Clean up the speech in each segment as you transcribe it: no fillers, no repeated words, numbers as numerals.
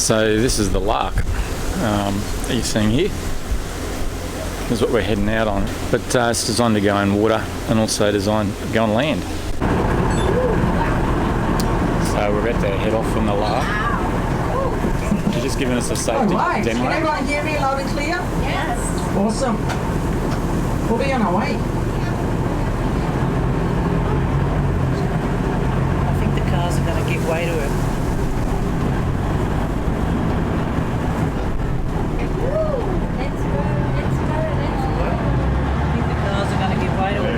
So this is the LARC that you're seeing here. This is what we're heading out on. But it's designed to go in water and also designed to go on land. So we're about to head off from the LARC. You're just giving us a safety right. demo. Can everyone hear me loud and clear? Yes. Awesome. We'll be on our way. I think the cars are going to give way to it. Let's go. I think the cars are going to give way to it.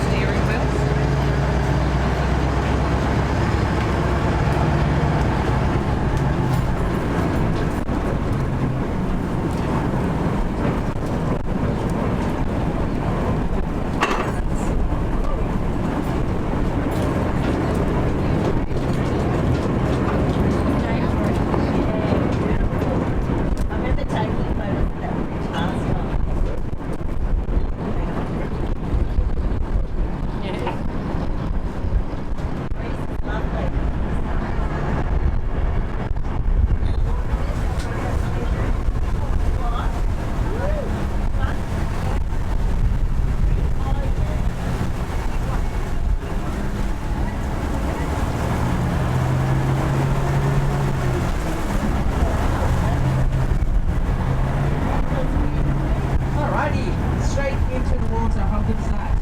Steering wheel. I remember taking photos of that bridge last time. Lovely. Alrighty, straight into the water. How good is that?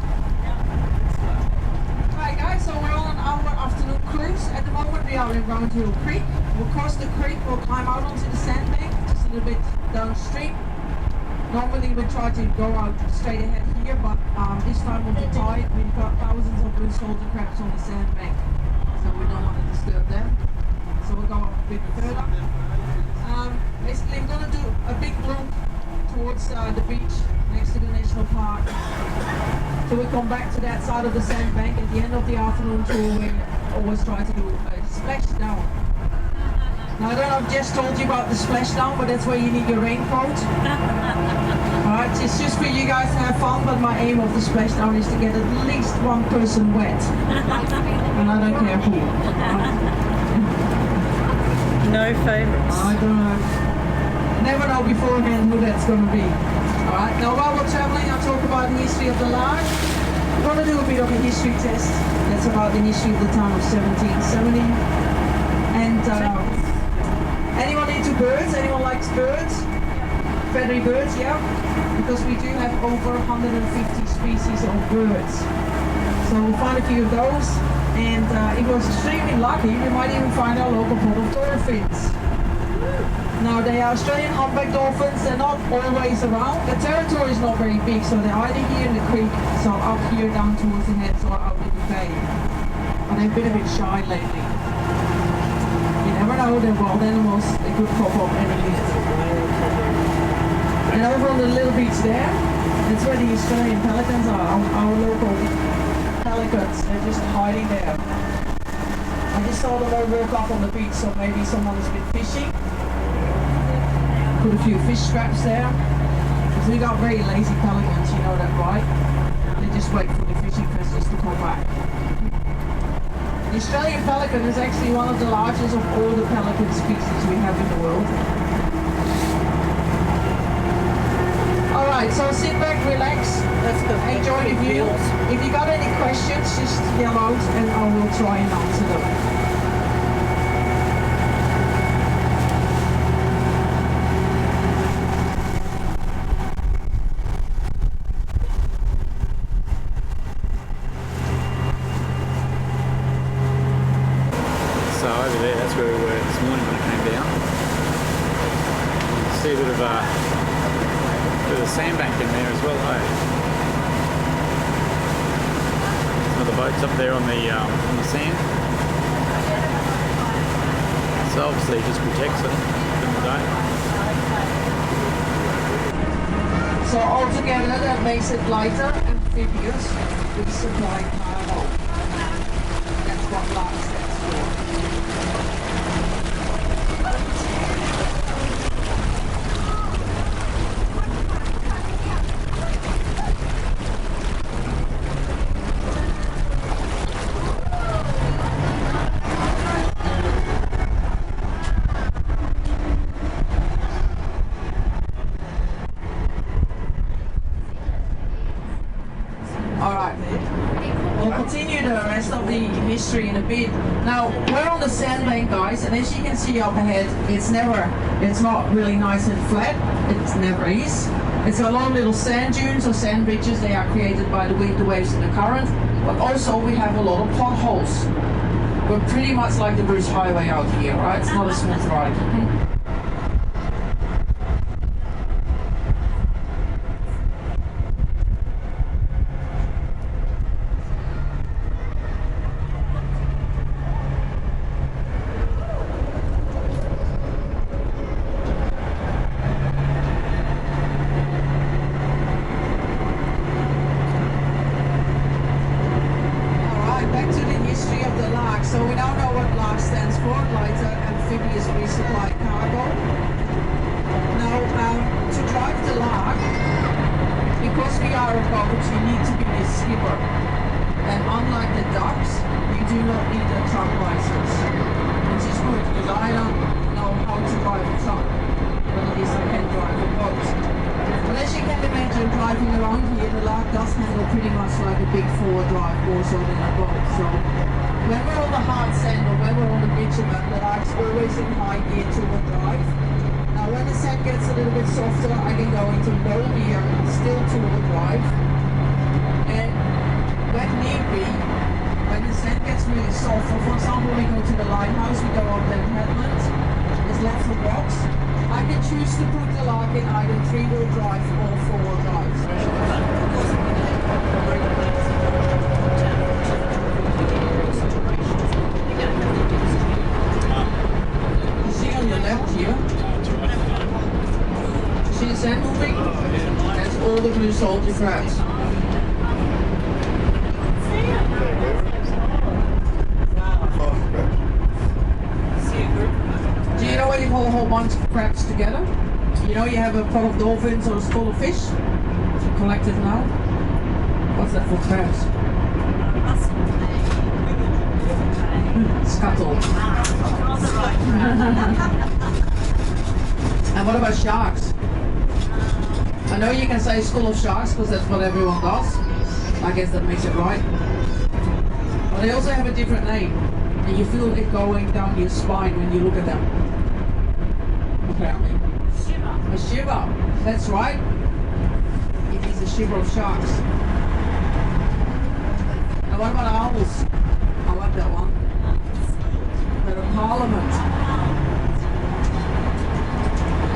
Alright guys, so we're on our afternoon cruise. At the moment we are in Round Hill Creek. We'll cross the creek, we'll climb out onto the sandbank, just a little bit downstream. Normally we try to go out straight ahead here, but this time with the tide, we've got thousands of blue soldier crabs on the sandbank. So we don't want to disturb them. So we'll go up a bit further. Basically we're going to do a big loop towards the beach next to the national park. So we come back to that side of the sandbank. At the end of the afternoon tour, we always try to do a splashdown. Now I don't know, I've just told you about the splashdown, but that's where you need your raincoat. Alright, it's just for you guys to have fun, but my aim of the splashdown is to get at least one person wet. And I don't care who. No favourites. I don't know. Never know beforehand who that's going to be. Alright, now while we're traveling, I'll talk about the history of the LARC. We're going to do a bit of a history test. That's about the history of the town of 1770. And anyone into birds? Anyone likes birds? Feathery birds, yeah? Because we do have over 150 species of birds. So we'll find a few of those. And if we're extremely lucky, we might even find our local pot of dolphins. Now they are Australian humpback dolphins, they're not always around. The territory is not very big, so they're either here in the creek, so up here down towards the heads or out in the bay. But they've been a bit shy lately. You never know, they're wild animals, they could pop up any minute. And over on the little beach there, that's where the Australian pelicans are, our local pelicans. They're just hiding there. I just saw them all walk up on the beach, so maybe someone has been fishing. Put a few fish scraps there. Because we got very lazy pelicans, you know that, right? They just wait for the fishing vessels to come back. The Australian pelican is actually one of the largest of all the pelican species we have in the world. Alright, so sit back, relax, enjoy the view. If you got any questions, just yell out and I will try and answer them. So over there, that's where we were this morning when I came down. You can see a bit of a sandbank in there as well, hey? Some of the boats up there on the sand. So obviously it just protects it from the day. So altogether that makes it lighter, amphibious, with supply cargo. That's what LARC stands for. history in a bit. Now, we're on the sandbank, guys, and as you can see up ahead, it's not really nice and flat. It never is. It's a lot of little sand dunes or sand ridges. They are created by the wind, the waves, and the current. But also, we have a lot of potholes. We're pretty much like the Bruce Highway out here, right? It's not a smooth ride. So we now know what LARC stands for, lighter amphibious resupply cargo. Now, to drive the LARC, because we are a boat, you need to be a skipper. And unlike the ducks, you do not need a truck license, which is good because I don't know how to drive a truck, but at least I can drive a boat. But as you can imagine, driving around here, the LARC does handle pretty much like a big forward drive, more so than a boat. So when we're on the hard sand or when we're on the bitumen, the LARC's always in high gear toward drive. Now when the sand gets a little bit softer, I can go into low gear, still toward drive. And when need be, when the sand gets really soft, or for example we go to the lighthouse, we go up the headland, there's lots of rocks, I can choose to put the LARC in either 3-wheel drive or 4-wheel drive. On your left here, see the sand moving? That's all the blue salty crabs. Do you know when you call a whole bunch of crabs together? You know you have a pot of dolphins or a school of fish collected now? What's that for crabs? Scuttle. And what about sharks? I know you can say school of sharks because that's what everyone does. I guess that makes it right. But they also have a different name. And you feel it going down your spine when you look at them. Apparently. A shiver. That's right. It is a shiver of sharks. And what about owls? I like that one. They're a parliament.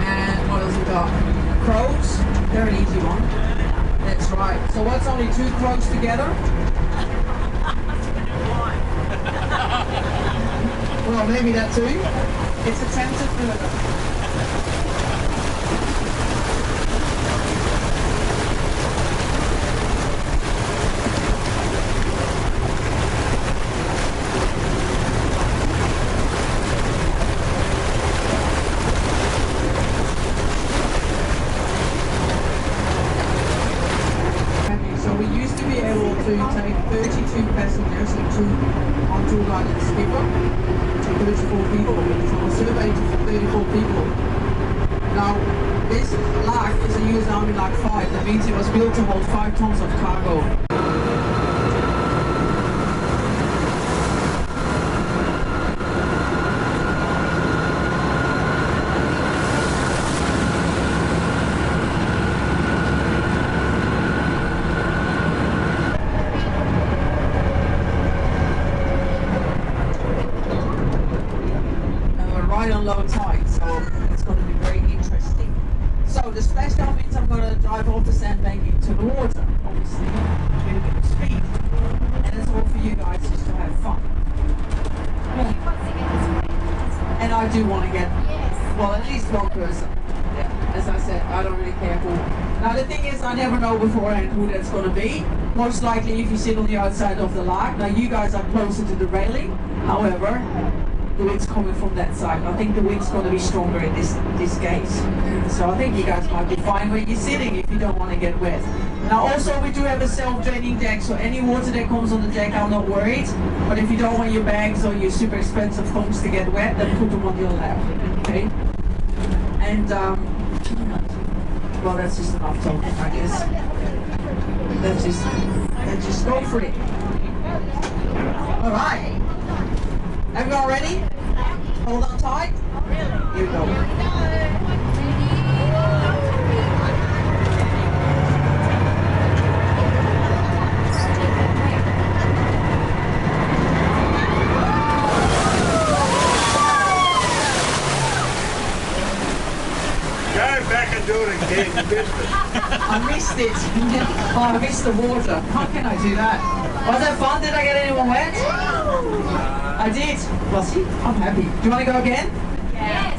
And what else we got? Crows. They're an easy one. That's right. So what's only 2 crows together? Well, maybe that too. It's attempted murder. To take 32 passengers onto like a skipper, 34 people. So a survey to 34 people. Now, this LARC is a US Army LARC 5. That means it was built to hold 5 tons of cargo. On low tide, so it's going to be very interesting. So the splashdown means I'm going to drive off the sandbank into the water, obviously, with a bit of speed. And it's all for you guys just to have fun. And I do want to get, well, at least one person. Yeah, as I said, I don't really care who. Now the thing is, I never know beforehand who that's going to be. Most likely if you sit on the outside of the LARC. Now you guys are closer to the railing, however, the wind's coming from that side. I think the wind's going to be stronger in this case. So I think you guys might be fine where you're sitting if you don't want to get wet. Now also we do have a self-draining deck, so any water that comes on the deck, I'm not worried. But if you don't want your bags or your super expensive phones to get wet, then put them on your lap, okay? And well, that's just enough talking, I guess. Let's just go for it. All right. Everyone ready? Hold on tight. Here we go. Go back and do it again. You missed it. I missed it. Oh, I missed the water. How can I do that? Was that fun? Did I get anyone wet? I did. Well, see, I'm happy. Do you want to go again? Yes.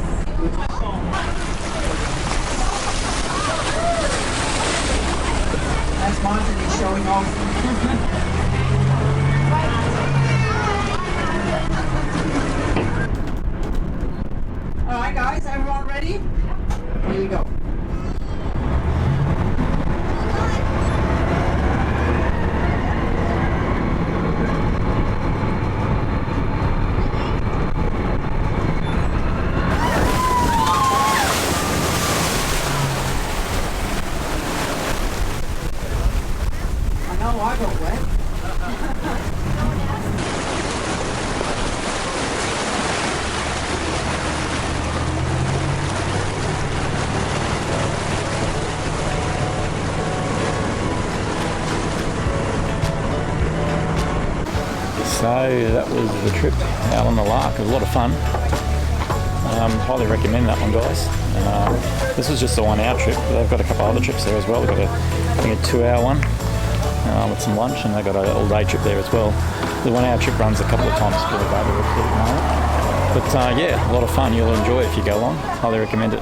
That's Martin, he's showing off. Alright guys, everyone ready? Here we go. I know I got wet. So that was the trip out on the LARC. It was a lot of fun. Highly recommend that one, guys. This was just a 1 hour trip. They've got a couple other trips there as well. They've got I think a 2 hour one with some lunch, and they've got an all day trip there as well. The 1 hour trip runs a couple of times per day. But yeah, a lot of fun. You'll enjoy it if you go along. Highly recommend it.